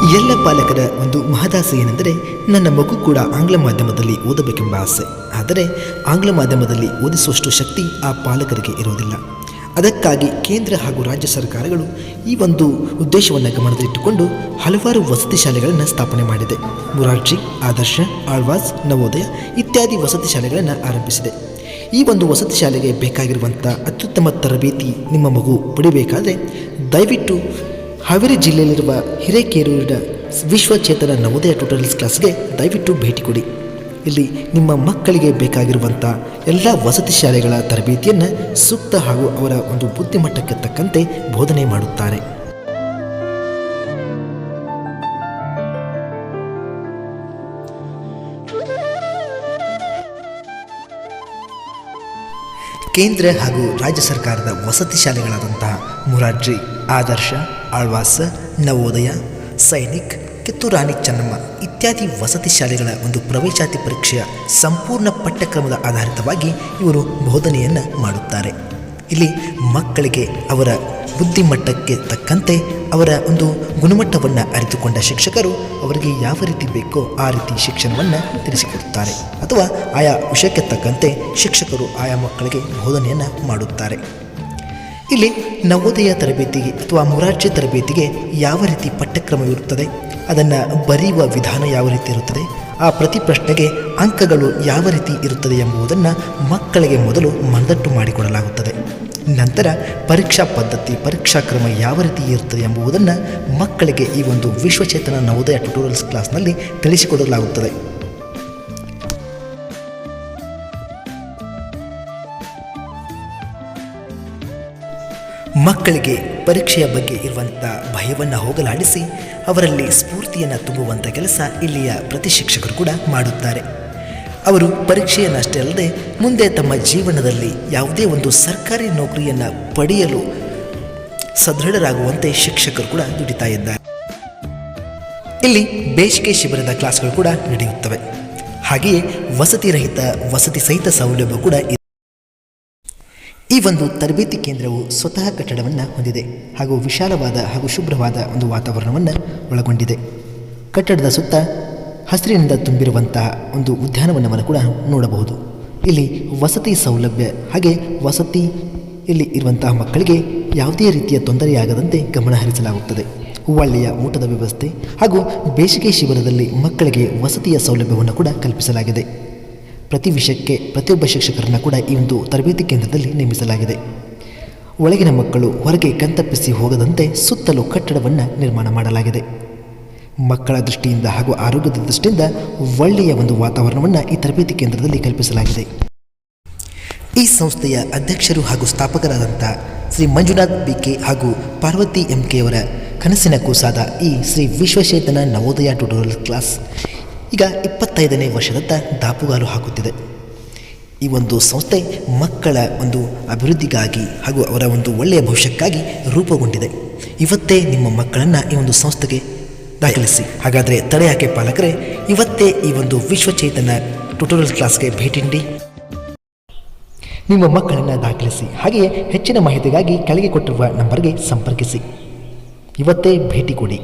ಎಲ್ಲ ಪಾಲಕರ ಒಂದು ಮಹದಾಸೆ ಏನೆಂದರೆ ನನ್ನ ಮಗು ಕೂಡ ಆಂಗ್ಲ ಮಾಧ್ಯಮದಲ್ಲಿ ಓದಬೇಕೆಂಬ ಆಸೆ. ಆದರೆ ಆಂಗ್ಲ ಮಾಧ್ಯಮದಲ್ಲಿ ಓದಿಸುವಷ್ಟು ಶಕ್ತಿ ಆ ಪಾಲಕರಿಗೆ ಇರುವುದಿಲ್ಲ. ಅದಕ್ಕಾಗಿ ಕೇಂದ್ರ ಹಾಗೂ ರಾಜ್ಯ ಸರ್ಕಾರಗಳು ಈ ಒಂದು ಉದ್ದೇಶವನ್ನು ಗಮನದಲ್ಲಿಟ್ಟುಕೊಂಡು ಹಲವಾರು ವಸತಿ ಶಾಲೆಗಳನ್ನು ಸ್ಥಾಪನೆ ಮಾಡಿದೆ. ಮುರಾರ್ಜಿ, ಆದರ್ಶ, ಆಳ್ವಾಸ್, ನವೋದಯ ಇತ್ಯಾದಿ ವಸತಿ ಶಾಲೆಗಳನ್ನು ಆರಂಭಿಸಿದೆ. ಈ ಒಂದು ವಸತಿ ಶಾಲೆಗೆ ಬೇಕಾಗಿರುವಂಥ ಅತ್ಯುತ್ತಮ ತರಬೇತಿ ನಿಮ್ಮ ಮಗು ಪಡಿಬೇಕಾದರೆ ದಯವಿಟ್ಟು ಹಾವೇರಿ ಜಿಲ್ಲೆಯಲ್ಲಿರುವ ಹಿರೇಕೆರೂರಿನ ವಿಶ್ವಚೇತನ ನವೋದಯ ಟ್ಯುಟೋರಿಯಲ್ಸ್ ಕ್ಲಾಸ್ಗೆ ದಯವಿಟ್ಟು ಭೇಟಿ ಕೊಡಿ. ಇಲ್ಲಿ ನಿಮ್ಮ ಮಕ್ಕಳಿಗೆ ಬೇಕಾಗಿರುವಂಥ ಎಲ್ಲ ವಸತಿ ಶಾಲೆಗಳ ತರಬೇತಿಯನ್ನು ಸೂಕ್ತ ಹಾಗೂ ಅವರ ಒಂದು ಬುದ್ಧಿಮಟ್ಟಕ್ಕೆ ತಕ್ಕಂತೆ ಬೋಧನೆ ಮಾಡುತ್ತಾರೆ. ಕೇಂದ್ರ ಹಾಗೂ ರಾಜ್ಯ ಸರ್ಕಾರದ ವಸತಿ ಶಾಲೆಗಳಾದಂತಹ ಮುರಾರ್ಜಿ, ಆದರ್ಶ, ಆಳ್ವಾಸ, ನವೋದಯ, ಸೈನಿಕ್, ಕಿತ್ತೂರು ರಾಣಿ ಚೆನ್ನಮ್ಮ ಇತ್ಯಾದಿ ವಸತಿ ಶಾಲೆಗಳ ಒಂದು ಪ್ರವೇಶಾತಿ ಪರೀಕ್ಷೆಯ ಸಂಪೂರ್ಣ ಪಠ್ಯಕ್ರಮದ ಆಧಾರಿತವಾಗಿ ಇವರು ಬೋಧನೆಯನ್ನು ಮಾಡುತ್ತಾರೆ. ಇಲ್ಲಿ ಮಕ್ಕಳಿಗೆ ಅವರ ಬುದ್ಧಿಮಟ್ಟಕ್ಕೆ ತಕ್ಕಂತೆ ಅವರ ಒಂದು ಗುಣಮಟ್ಟವನ್ನು ಅರಿತುಕೊಂಡ ಶಿಕ್ಷಕರು ಅವರಿಗೆ ಯಾವ ರೀತಿ ಬೇಕೋ ಆ ರೀತಿ ಶಿಕ್ಷಣವನ್ನು ತಿಳಿಸಿಕೊಡುತ್ತಾರೆ ಅಥವಾ ಆಯಾ ವಿಷಯಕ್ಕೆ ತಕ್ಕಂತೆ ಶಿಕ್ಷಕರು ಆಯಾ ಮಕ್ಕಳಿಗೆ ಬೋಧನೆಯನ್ನು ಮಾಡುತ್ತಾರೆ. ಇಲ್ಲಿ ನವೋದಯ ತರಬೇತಿಗೆ ಅಥವಾ ಮುರಾರ್ಜಿ ತರಬೇತಿಗೆ ಯಾವ ರೀತಿ ಪಠ್ಯಕ್ರಮವಿರುತ್ತದೆ, ಅದನ್ನು ಬರೆಯುವ ವಿಧಾನ ಯಾವ ರೀತಿ ಇರುತ್ತದೆ, ಆ ಪ್ರತಿ ಪ್ರಶ್ನೆಗೆ ಅಂಕಗಳು ಯಾವ ರೀತಿ ಇರುತ್ತದೆ ಎಂಬುದನ್ನು ಮಕ್ಕಳಿಗೆ ಮೊದಲು ಮನದಟ್ಟು ಮಾಡಿಕೊಡಲಾಗುತ್ತದೆ. ನಂತರ ಪರೀಕ್ಷಾ ಪದ್ಧತಿ, ಪರೀಕ್ಷಾ ಕ್ರಮ ಯಾವ ರೀತಿ ಇರುತ್ತದೆ ಎಂಬುದನ್ನು ಮಕ್ಕಳಿಗೆ ಈ ಒಂದು ವಿಶ್ವಚೇತನ ನವೋದಯ ಟ್ಯುಟೋರಿಯಲ್ಸ್ ಕ್ಲಾಸ್ನಲ್ಲಿ ತಿಳಿಸಿಕೊಡಲಾಗುತ್ತದೆ. ಮಕ್ಕಳಿಗೆ ಪರೀಕ್ಷೆಯ ಬಗ್ಗೆ ಇರುವಂಥ ಭಯವನ್ನು ಹೋಗಲಾಡಿಸಿ ಅವರಲ್ಲಿ ಸ್ಫೂರ್ತಿಯನ್ನು ತುಂಬುವಂಥ ಕೆಲಸ ಇಲ್ಲಿಯ ಪ್ರತಿ ಶಿಕ್ಷಕರು ಕೂಡ ಮಾಡುತ್ತಾರೆ. ಅವರು ಪರೀಕ್ಷೆಯನ್ನಷ್ಟೇ ಅಲ್ಲದೆ ಮುಂದೆ ತಮ್ಮ ಜೀವನದಲ್ಲಿ ಯಾವುದೇ ಒಂದು ಸರ್ಕಾರಿ ನೌಕರಿಯನ್ನು ಪಡೆಯಲು ಸದೃಢರಾಗುವಂತೆ ಶಿಕ್ಷಕರು ಕೂಡ ದುಡಿತಾ ಇದ್ದಾರೆ. ಇಲ್ಲಿ ಬೇಸಿಗೆ ಶಿಬಿರದ ಕ್ಲಾಸ್ಗಳು ಕೂಡ ನಡೆಯುತ್ತವೆ. ಹಾಗೆಯೇ ವಸತಿ ಸಹಿತ ಸೌಲಭ್ಯ ಕೂಡ ಇದೆ. ಈ ಒಂದು ತರಬೇತಿ ಕೇಂದ್ರವು ಸ್ವತಃ ಕಟ್ಟಡವನ್ನು ಹೊಂದಿದೆ ಹಾಗೂ ವಿಶಾಲವಾದ ಹಾಗೂ ಶುಭ್ರವಾದ ಒಂದು ವಾತಾವರಣವನ್ನು ಒಳಗೊಂಡಿದೆ. ಕಟ್ಟಡದ ಸುತ್ತ ಹಸಿರಿನಿಂದ ತುಂಬಿರುವಂತಹ ಒಂದು ಉದ್ಯಾನವನವನ್ನು ಕೂಡ ನೋಡಬಹುದು. ಇಲ್ಲಿ ವಸತಿ ಸೌಲಭ್ಯ ಹಾಗೆ ಇಲ್ಲಿ ಇರುವಂತಹ ಮಕ್ಕಳಿಗೆ ಯಾವುದೇ ರೀತಿಯ ತೊಂದರೆಯಾಗದಂತೆ ಗಮನ ಹರಿಸಲಾಗುತ್ತದೆ. ಒಳ್ಳೆಯ ಊಟದ ವ್ಯವಸ್ಥೆ ಹಾಗೂ ಬೇಸಿಗೆ ಶಿಬಿರದಲ್ಲಿ ಮಕ್ಕಳಿಗೆ ವಸತಿಯ ಸೌಲಭ್ಯವನ್ನು ಕೂಡ ಕಲ್ಪಿಸಲಾಗಿದೆ. ಪ್ರತಿ ವಿಷಯಕ್ಕೆ ಪ್ರತಿಯೊಬ್ಬ ಶಿಕ್ಷಕರನ್ನು ಕೂಡ ಈ ಒಂದು ತರಬೇತಿ ಕೇಂದ್ರದಲ್ಲಿ ನೇಮಿಸಲಾಗಿದೆ. ಒಳಗಿನ ಮಕ್ಕಳು ಹೊರಗೆ ಕಣ್ತಪ್ಪಿಸಿ ಹೋಗದಂತೆ ಸುತ್ತಲೂ ಕಟ್ಟಡವನ್ನು ನಿರ್ಮಾಣ ಮಾಡಲಾಗಿದೆ. ಮಕ್ಕಳ ದೃಷ್ಟಿಯಿಂದ ಹಾಗೂ ಆರೋಗ್ಯದ ದೃಷ್ಟಿಯಿಂದ ಒಳ್ಳೆಯ ಒಂದು ವಾತಾವರಣವನ್ನು ಈ ತರಬೇತಿ ಕೇಂದ್ರದಲ್ಲಿ ಕಲ್ಪಿಸಲಾಗಿದೆ. ಈ ಸಂಸ್ಥೆಯ ಅಧ್ಯಕ್ಷರು ಹಾಗೂ ಸ್ಥಾಪಕರಾದಂಥ ಶ್ರೀ ಮಂಜುನಾಥ್ BK ಹಾಗೂ ಪಾರ್ವತಿ MK ಅವರ ಕನಸಿನ ಕೂಸಾದ ಈ ಶ್ರೀ ವಿಶ್ವಚೇತನ ನವೋದಯ ಟ್ಯುಟೋರಿಯಲ್ ಕ್ಲಾಸ್ ಈಗ 25ನೇ ವರ್ಷದತ್ತ ದಾಪುಗಾಲು ಹಾಕುತ್ತಿದೆ. ಈ ಒಂದು ಸಂಸ್ಥೆ ಮಕ್ಕಳ ಒಂದು ಅಭಿವೃದ್ಧಿಗಾಗಿ ಹಾಗೂ ಅವರ ಒಂದು ಒಳ್ಳೆಯ ಭವಿಷ್ಯಕ್ಕಾಗಿ ರೂಪುಗೊಂಡಿದೆ. ಇವತ್ತೇ ನಿಮ್ಮ ಮಕ್ಕಳನ್ನು ಈ ಒಂದು ಸಂಸ್ಥೆಗೆ ದಾಖಲಿಸಿ. ಹಾಗಾದರೆ ತಡೆ ಯಾಕೆ ಪಾಲಕರೇ, ಇವತ್ತೇ ಈ ಒಂದು ವಿಶ್ವಚೇತನ ಟ್ಯುಟೋರಿಯಲ್ ಕ್ಲಾಸ್ಗೆ ಭೇಟಿ ನೀಡಿ ನಿಮ್ಮ ಮಕ್ಕಳನ್ನು ದಾಖಲಿಸಿ. ಹಾಗೆಯೇ ಹೆಚ್ಚಿನ ಮಾಹಿತಿಗಾಗಿ ಕೆಳಗೆ ಕೊಟ್ಟಿರುವ ನಂಬರ್ಗೆ ಸಂಪರ್ಕಿಸಿ. ಇವತ್ತೇ ಭೇಟಿ ಕೊಡಿ.